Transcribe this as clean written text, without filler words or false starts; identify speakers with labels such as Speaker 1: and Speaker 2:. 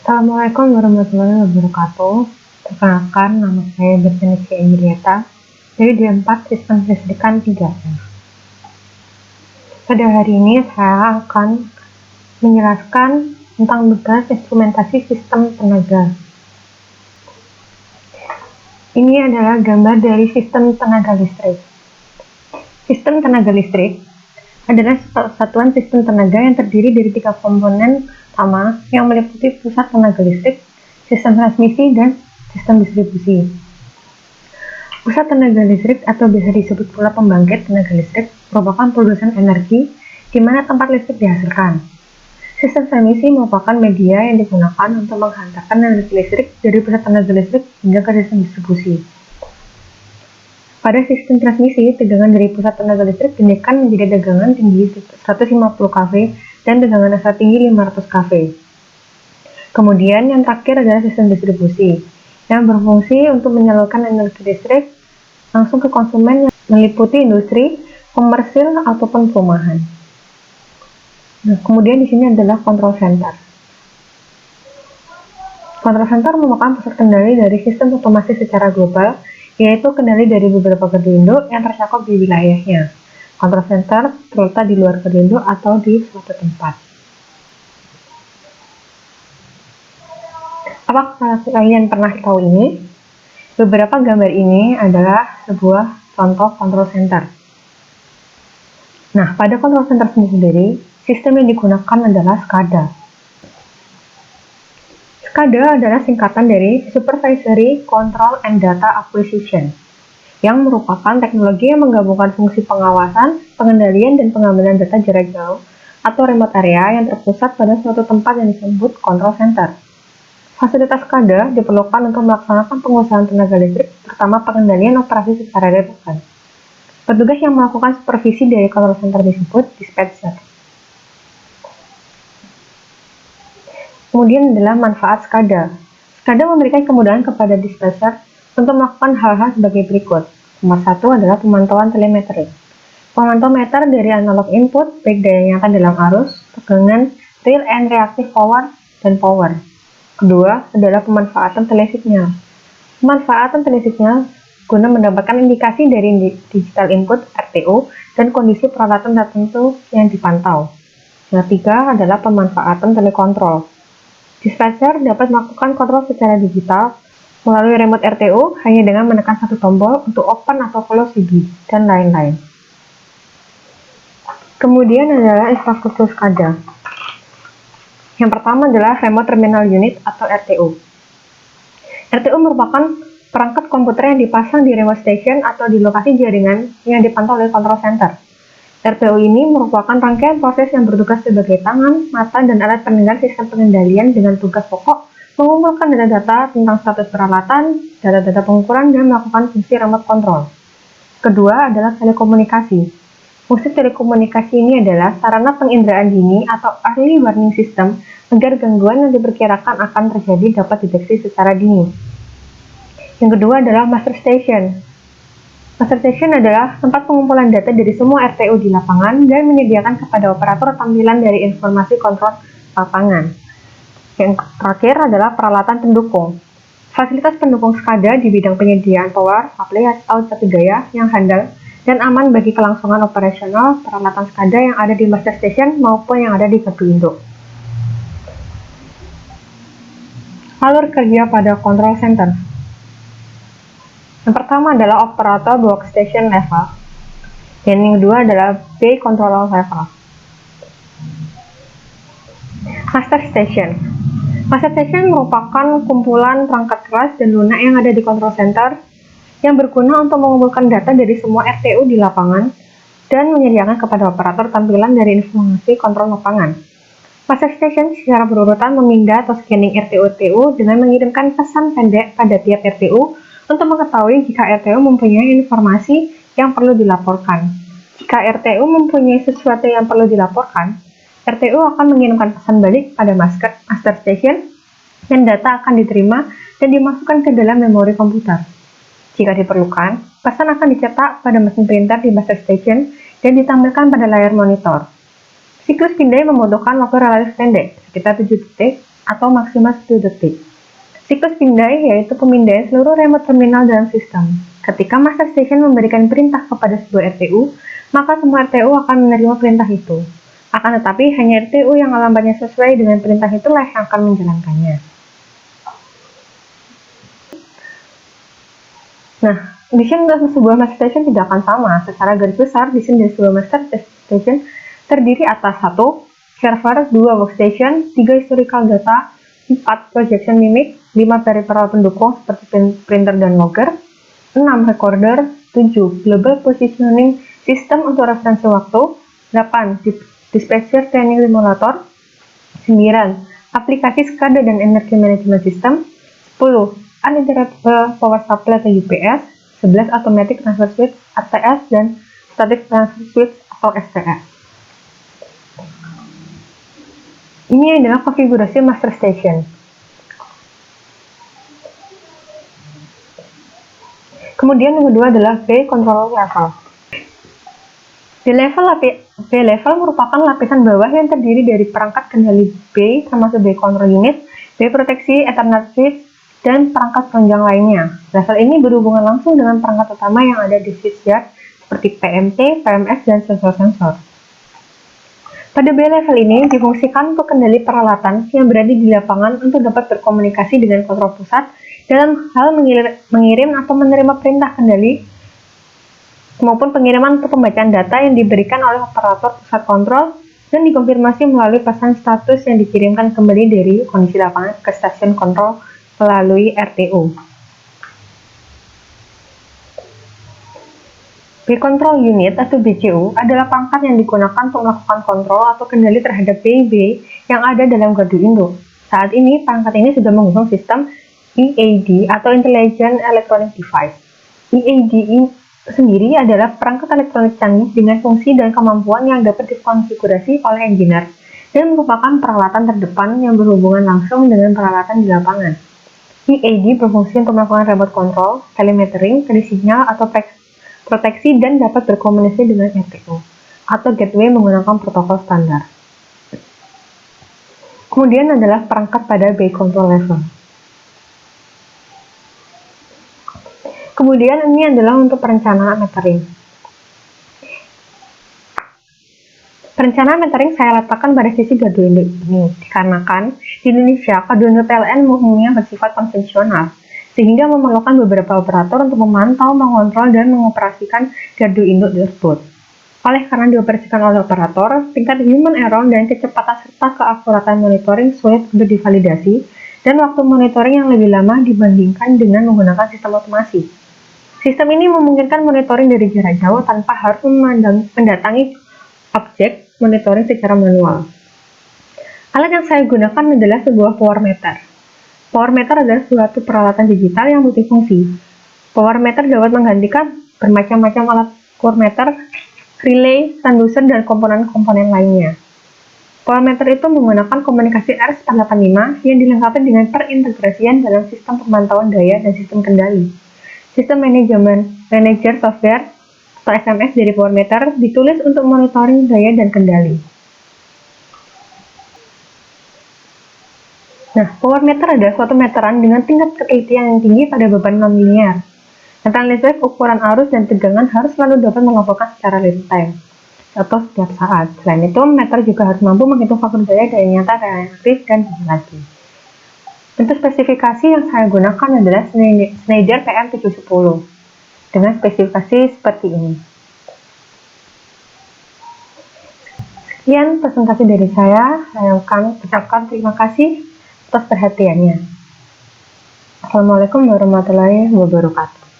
Speaker 1: Assalamualaikum warahmatullahi wabarakatuh. Perkenalkan, nama saya Bersenisi Anggrieta dari D4 Sistem Kelistrikan 3. Pada hari ini saya akan menjelaskan tentang tugas instrumentasi sistem tenaga. Ini adalah gambar dari sistem tenaga listrik. Sistem tenaga listrik adalah satuan sistem tenaga yang terdiri dari 3 komponen utama yang meliputi pusat tenaga listrik, sistem transmisi, dan sistem distribusi. Pusat tenaga listrik atau biasa disebut pula pembangkit tenaga listrik merupakan produsen energi di mana tempat listrik dihasilkan. Sistem transmisi merupakan media yang digunakan untuk menghantarkan energi listrik dari pusat tenaga listrik hingga ke sistem distribusi. Pada sistem transmisi, tegangan dari pusat tenaga listrik dinaikkan menjadi tegangan tinggi 150 kV dan tegangan dasar tinggi 500 kV. Kemudian yang terakhir adalah sistem distribusi, yang berfungsi untuk menyalurkan energi listrik langsung ke konsumen yang meliputi industri, komersil, ataupun perumahan. Nah, kemudian di sini adalah control center. Control center merupakan pusat kendali dari sistem otomasi secara global, yaitu kendali dari beberapa gardu induk yang tercakup di wilayahnya. Control center terletak di luar gardu induk atau di suatu tempat. Apakah kalian pernah tahu ini? Beberapa gambar ini adalah sebuah contoh control center. Nah, pada control center sendiri, sistem yang digunakan adalah SCADA. SCADA adalah singkatan dari Supervisory Control and Data Acquisition, yang merupakan teknologi yang menggabungkan fungsi pengawasan, pengendalian, dan pengambilan data jarak jauh atau remote area yang terpusat pada suatu tempat yang disebut control center. Fasilitas SCADA diperlukan untuk melaksanakan penguasaan tenaga listrik, terutama pengendalian operasi secara real time. Petugas yang melakukan supervisi dari control center disebut dispatcher. Kemudian adalah manfaat SCADA. SCADA memberikan kemudahan kepada dispatcher untuk melakukan hal-hal sebagai berikut. Nomor 1 adalah pemantauan telemetri. Memantau meter dari analog input, baik daya nyata dalam arus, tegangan, real and reactive power, dan power. Kedua adalah pemanfaatan telesignal. Pemanfaatan telesignal guna mendapatkan indikasi dari digital input RTU dan kondisi peralatan tertentu yang dipantau. Yang ketiga adalah pemanfaatan telekontrol. Dispatcher dapat melakukan kontrol secara digital melalui remote RTU hanya dengan menekan satu tombol untuk open atau close CB, dan lain-lain. Kemudian adalah infrastruktur SCADA. Yang pertama adalah Remote Terminal Unit atau RTU. RTU merupakan perangkat komputer yang dipasang di remote station atau di lokasi jaringan yang dipantau oleh control center. RTU ini merupakan rangkaian proses yang bertugas sebagai tangan, mata, dan alat pendengar sistem pengendalian dengan tugas pokok mengumpulkan data-data tentang status peralatan, data-data pengukuran, dan melakukan fungsi remote control. Kedua adalah telekomunikasi. Fungsi telekomunikasi ini adalah sarana penginderaan dini atau early warning system agar gangguan yang diperkirakan akan terjadi dapat dideteksi secara dini. Yang kedua adalah master station. Master station adalah tempat pengumpulan data dari semua RTU di lapangan dan menyediakan kepada operator tampilan dari informasi kontrol lapangan. Yang terakhir adalah peralatan pendukung. Fasilitas pendukung SCADA di bidang penyediaan power, supply atau satu daya yang handal dan aman bagi kelangsungan operasional peralatan SCADA yang ada di master station maupun yang ada di gardu induk. Alur kerja pada control center. Yang pertama adalah operator workstation level, dan yang kedua adalah bay controller level. Master station. Master station merupakan kumpulan perangkat keras dan lunak yang ada di control center yang berguna untuk mengumpulkan data dari semua RTU di lapangan dan menyediakan kepada operator tampilan dari informasi kontrol lapangan. Master station secara berurutan memindah atau scanning RTU-RTU dengan mengirimkan pesan pendek pada tiap RTU untuk mengetahui jika RTU mempunyai informasi yang perlu dilaporkan. Jika RTU mempunyai sesuatu yang perlu dilaporkan, RTU akan mengirimkan pesan balik pada master station dan data akan diterima dan dimasukkan ke dalam memori komputer. Jika diperlukan, pesan akan dicetak pada mesin printer di master station dan ditampilkan pada layar monitor. Siklus pindai membutuhkan waktu relatif pendek, sekitar 7 detik, atau maksimal 10 detik. Siklus pindai yaitu pemindaian seluruh remote terminal dalam sistem. Ketika master station memberikan perintah kepada sebuah RTU, maka semua RTU akan menerima perintah itu. Akan tetapi, hanya RTU yang alamatnya sesuai dengan perintah itulah yang akan menjalankannya. Nah, desain untuk sebuah master station tidak akan sama. Secara garis besar, desain dari sebuah master station terdiri atas 1. Server, 2. Workstation, 3. Historical data, 4. Projection mimic, 5. Peripheral pendukung seperti printer dan logger, 6. Recorder, 7. Global positioning system untuk referensi waktu, 8. Dispatcher training simulator, 9. Aplikasi SCADA dan energy management system, 10. Uninterruptible power supply atau UPS, 11. Automatic transfer switch ATS dan static transfer switch atau STS. Ini adalah konfigurasi master station. Kemudian yang kedua adalah B control level. B level merupakan lapisan bawah yang terdiri dari perangkat kendali B termasuk B control unit, B proteksi, Ethernet switch, dan perangkat penunjang lainnya. Level ini berhubungan langsung dengan perangkat utama yang ada di switchyard seperti PMT, PMS, dan sensor-sensor. Pada B level ini difungsikan untuk kendali peralatan yang berada di lapangan untuk dapat berkomunikasi dengan kontrol pusat dalam hal mengirim atau menerima perintah kendali maupun pengiriman untuk pembacaan data yang diberikan oleh operator pusat kontrol dan dikonfirmasi melalui pesan status yang dikirimkan kembali dari kondisi lapangan ke stasiun kontrol melalui RTU. B-Control Unit atau BCU adalah pangkat yang digunakan untuk melakukan kontrol atau kendali terhadap BIB yang ada dalam gardu induk. Saat ini, pangkat ini sudah mengusung sistem EAD atau Intelligent Electronic Device. EAD sendiri adalah perangkat elektronik canggih dengan fungsi dan kemampuan yang dapat dikonfigurasi oleh engineer dan merupakan peralatan terdepan yang berhubungan langsung dengan peralatan di lapangan. EAD berfungsi untuk melakukan remote control, telemetering, sinyal atau proteksi dan dapat berkomunikasi dengan RTU atau gateway menggunakan protokol standar. Kemudian adalah perangkat pada B control level. Kemudian ini adalah untuk perencanaan metering. Perencanaan metering saya letakkan pada sisi gardu induk ini, dikarenakan di Indonesia gardu induk PLN umumnya bersifat konvensional, sehingga memerlukan beberapa operator untuk memantau, mengontrol, dan mengoperasikan gardu induk tersebut. Oleh karena dioperasikan oleh operator, tingkat human error dan kecepatan serta keakuratan monitoring sulit untuk divalidasi, dan waktu monitoring yang lebih lama dibandingkan dengan menggunakan sistem otomasi. Sistem ini memungkinkan monitoring dari jarak jauh tanpa harus mendatangi objek monitoring secara manual. Alat yang saya gunakan adalah sebuah power meter. Power meter adalah suatu peralatan digital yang multifungsi. Power meter dapat menggantikan bermacam-macam alat power meter, relay, transducer, dan komponen-komponen lainnya. Power meter itu menggunakan komunikasi RS485 yang dilengkapi dengan perintegrasian dalam sistem pemantauan daya dan sistem kendali. Sistem manager software atau SMS dari power meter ditulis untuk monitoring daya dan kendali. Nah, power meter adalah suatu meteran dengan tingkat ketelitian yang tinggi pada beban non-linear. Meteran listrik ukuran arus dan tegangan harus selalu dapat melaporkan secara real time atau setiap saat. Selain itu, meter juga harus mampu menghitung faktor daya nyata, reaktif, dan lebih lagi. Untuk spesifikasi yang saya gunakan adalah Schneider PM710 dengan spesifikasi seperti ini. Sekian presentasi dari saya akan ucapkan terima kasih atas perhatiannya. Assalamualaikum warahmatullahi wabarakatuh.